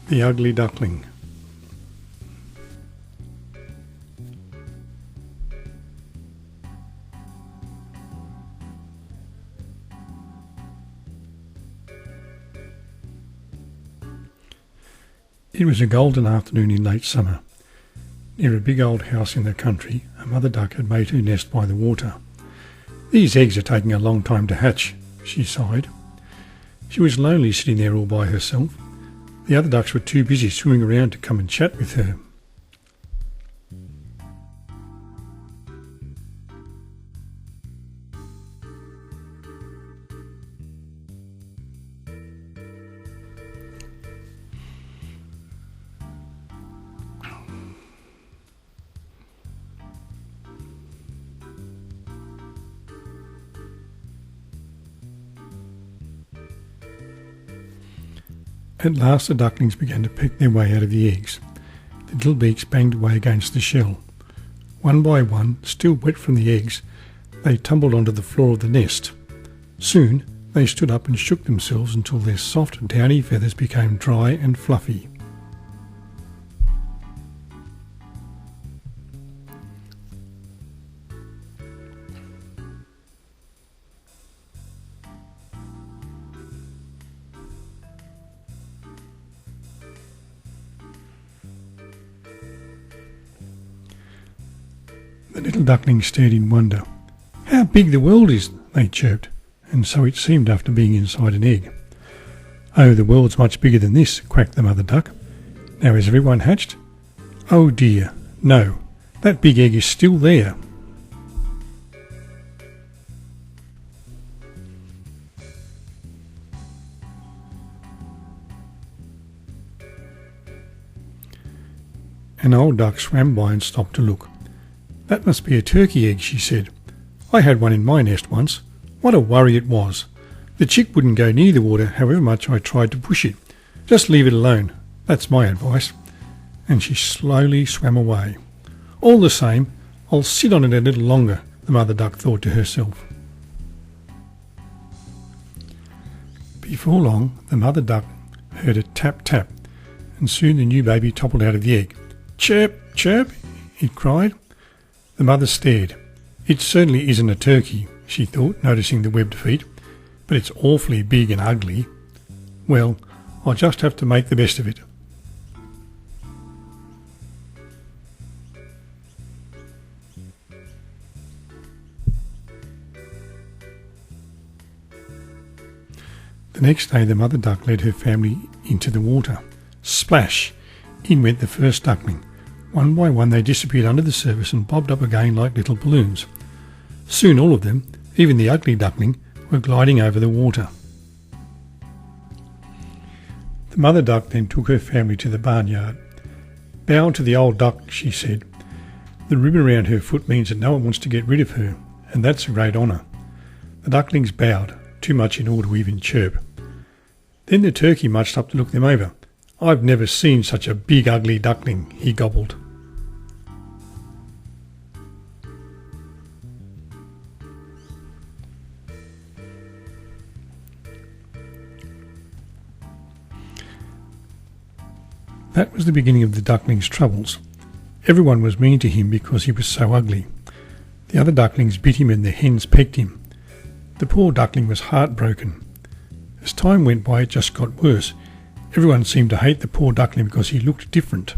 The Ugly Duckling. It was a golden afternoon in late summer. Near a big old house in the country, a mother duck had made her nest by the water. "These eggs are taking a long time to hatch," she sighed. She was lonely sitting there all by herself. The other ducks were too busy swimming around to come and chat with her. At last the ducklings began to peck their way out of the eggs. The little beaks banged away against the shell. One by one, still wet from the eggs, they tumbled onto the floor of the nest. Soon they stood up and shook themselves until their soft, downy feathers became dry and fluffy. The little ducklings stared in wonder. "How big the world is," they chirped, and so it seemed after being inside an egg. "Oh, the world's much bigger than this," quacked the mother duck. "Now is everyone hatched?" "Oh dear, no, that big egg is still there." An old duck swam by and stopped to look. "That must be a turkey egg," she said. "I had one in my nest once. What a worry it was. The chick wouldn't go near the water however much I tried to push it. Just leave it alone. That's my advice." And she slowly swam away. "All the same, I'll sit on it a little longer," the mother duck thought to herself. Before long, the mother duck heard a tap-tap, and soon the new baby toppled out of the egg. "Chirp, chirp," it cried. The mother stared. "It certainly isn't a turkey," she thought, noticing the webbed feet, "but it's awfully big and ugly. Well, I'll just have to make the best of it." The next day the mother duck led her family into the water. Splash! In went the first duckling. One by one they disappeared under the surface and bobbed up again like little balloons. Soon all of them, even the ugly duckling, were gliding over the water. The mother duck then took her family to the barnyard. "Bow to the old duck," she said. "The ribbon around her foot means that no one wants to get rid of her, and that's a great honour." The ducklings bowed, too much in order to even chirp. Then the turkey marched up to look them over. "I've never seen such a big ugly duckling," he gobbled. That was the beginning of the duckling's troubles. Everyone was mean to him because he was so ugly. The other ducklings bit him and the hens pecked him. The poor duckling was heartbroken. As time went by, it just got worse. Everyone seemed to hate the poor duckling because he looked different.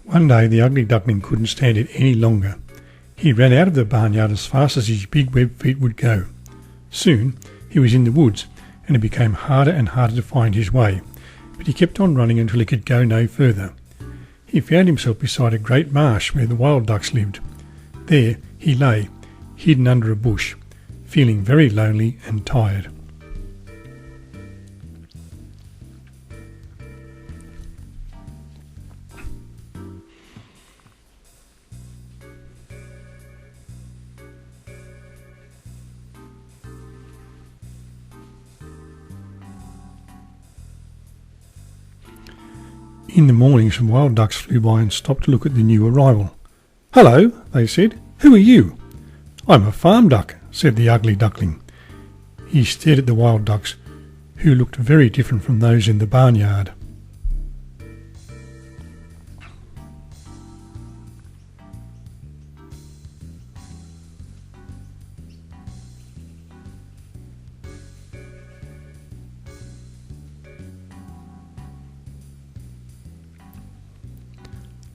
One day the ugly duckling couldn't stand it any longer. He ran out of the barnyard as fast as his big webbed feet would go. Soon he was in the woods, and it became harder and harder to find his way, but he kept on running until he could go no further. He found himself beside a great marsh where the wild ducks lived. There he lay, hidden under a bush, feeling very lonely and tired. In the morning some wild ducks flew by and stopped to look at the new arrival. "Hello," they said. "Who are you?" "I'm a farm duck," said the ugly duckling. He stared at the wild ducks. who looked very different from those in the barnyard.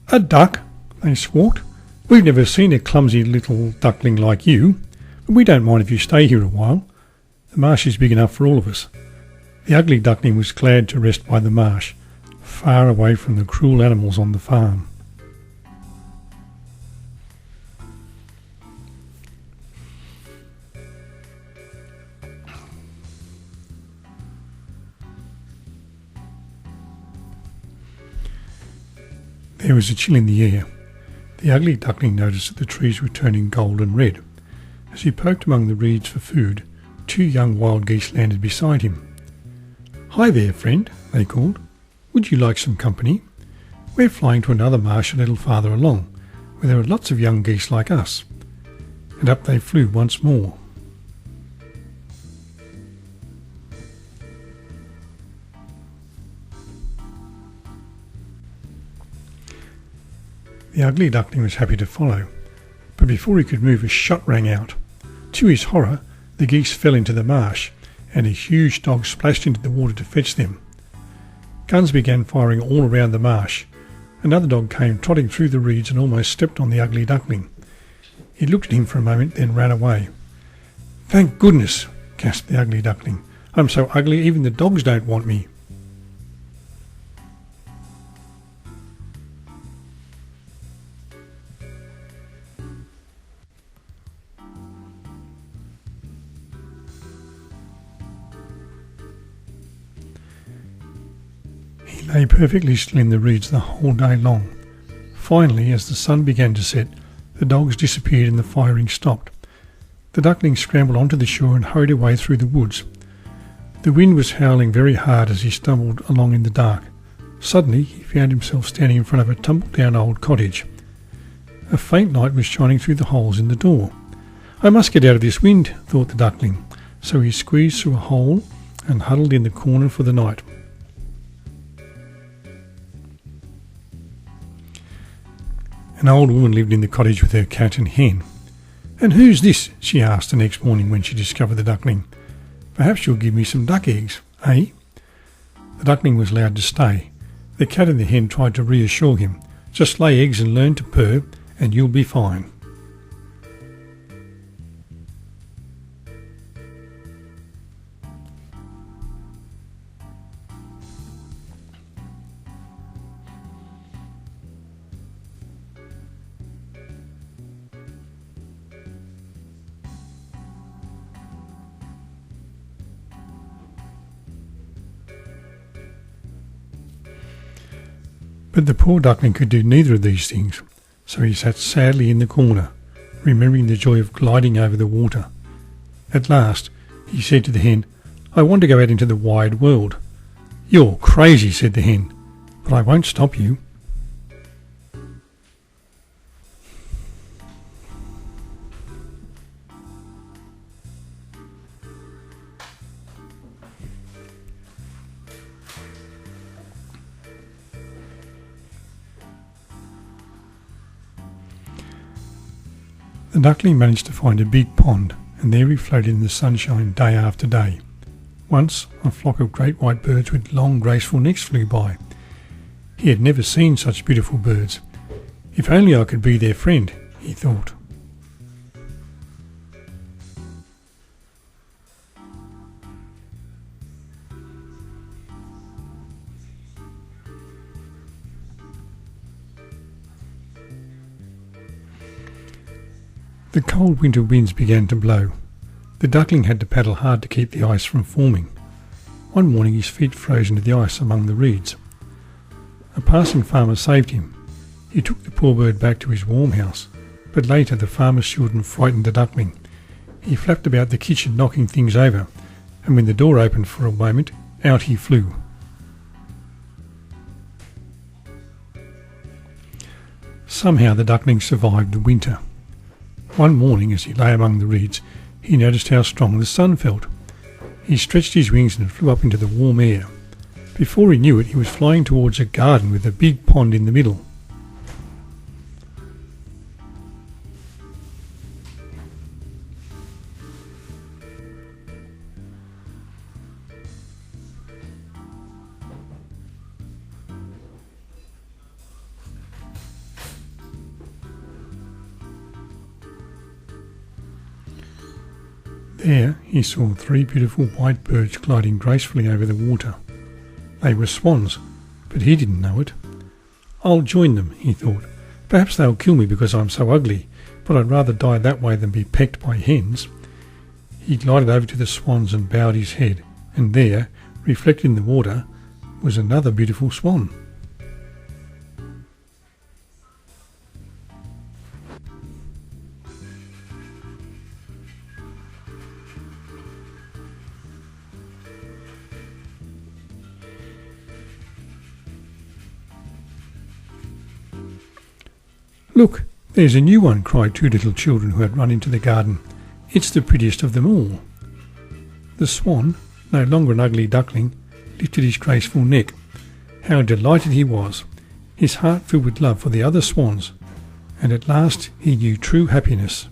"A duck?" they squawked. "We've never seen a clumsy little duckling like you, but we don't mind if you stay here a while. The marsh is big enough for all of us." The ugly duckling was glad to rest by the marsh, far away from the cruel animals on the farm. There was a chill in the air. The ugly duckling noticed that the trees were turning golden red. As he poked among the reeds for food, 2 young wild geese landed beside him. "Hi there, friend," they called. "Would you like some company? We're flying to another marsh a little farther along, where there are lots of young geese like us." And up they flew once more. The ugly duckling was happy to follow, but before he could move a shot rang out. To his horror, the geese fell into the marsh, and a huge dog splashed into the water to fetch them. Guns began firing all around the marsh. Another dog came trotting through the reeds and almost stepped on the ugly duckling. He looked at him for a moment, then ran away. "Thank goodness," gasped the ugly duckling. "I'm so ugly even the dogs don't want me." He lay perfectly still in the reeds the whole day long. Finally, as the sun began to set, the dogs disappeared and the firing stopped. The duckling scrambled onto the shore and hurried away through the woods. The wind was howling very hard as he stumbled along in the dark. Suddenly, he found himself standing in front of a tumble-down old cottage. A faint light was shining through the holes in the door. "I must get out of this wind," thought the duckling, so he squeezed through a hole and huddled in the corner for the night. An old woman lived in the cottage with her cat and hen. "And who's this?" she asked the next morning when she discovered the duckling. "Perhaps you'll give me some duck eggs, eh?" The duckling was allowed to stay. The cat and the hen tried to reassure him. "Just lay eggs and learn to purr, and you'll be fine." But the poor duckling could do neither of these things, so he sat sadly in the corner, remembering the joy of gliding over the water. At last, he said to the hen, "I want to go out into the wide world." "You're crazy," said the hen, "but I won't stop you." The duckling managed to find a big pond, and there he floated in the sunshine day after day. Once, a flock of great white birds with long, graceful necks flew by. He had never seen such beautiful birds. "If only I could be their friend," he thought. The cold winter winds began to blow. The duckling had to paddle hard to keep the ice from forming. One morning his feet froze into the ice among the reeds. A passing farmer saved him. He took the poor bird back to his warm house, but later the farmer's children frightened the duckling. He flapped about the kitchen knocking things over, and when the door opened for a moment, out he flew. Somehow the duckling survived the winter. One morning, as he lay among the reeds, he noticed how strong the sun felt. He stretched his wings and flew up into the warm air. Before he knew it, he was flying towards a garden with a big pond in the middle. There he saw 3 beautiful white birds gliding gracefully over the water. They were swans, but he didn't know it. "I'll join them," he thought. "Perhaps they'll kill me because I'm so ugly, but I'd rather die that way than be pecked by hens." He glided over to the swans and bowed his head, and there, reflected in the water, was another beautiful swan. "Look, there's a new one," cried 2 little children who had run into the garden. "It's the prettiest of them all." The swan, no longer an ugly duckling, lifted his graceful neck. How delighted he was! His heart filled with love for the other swans, and at last he knew true happiness.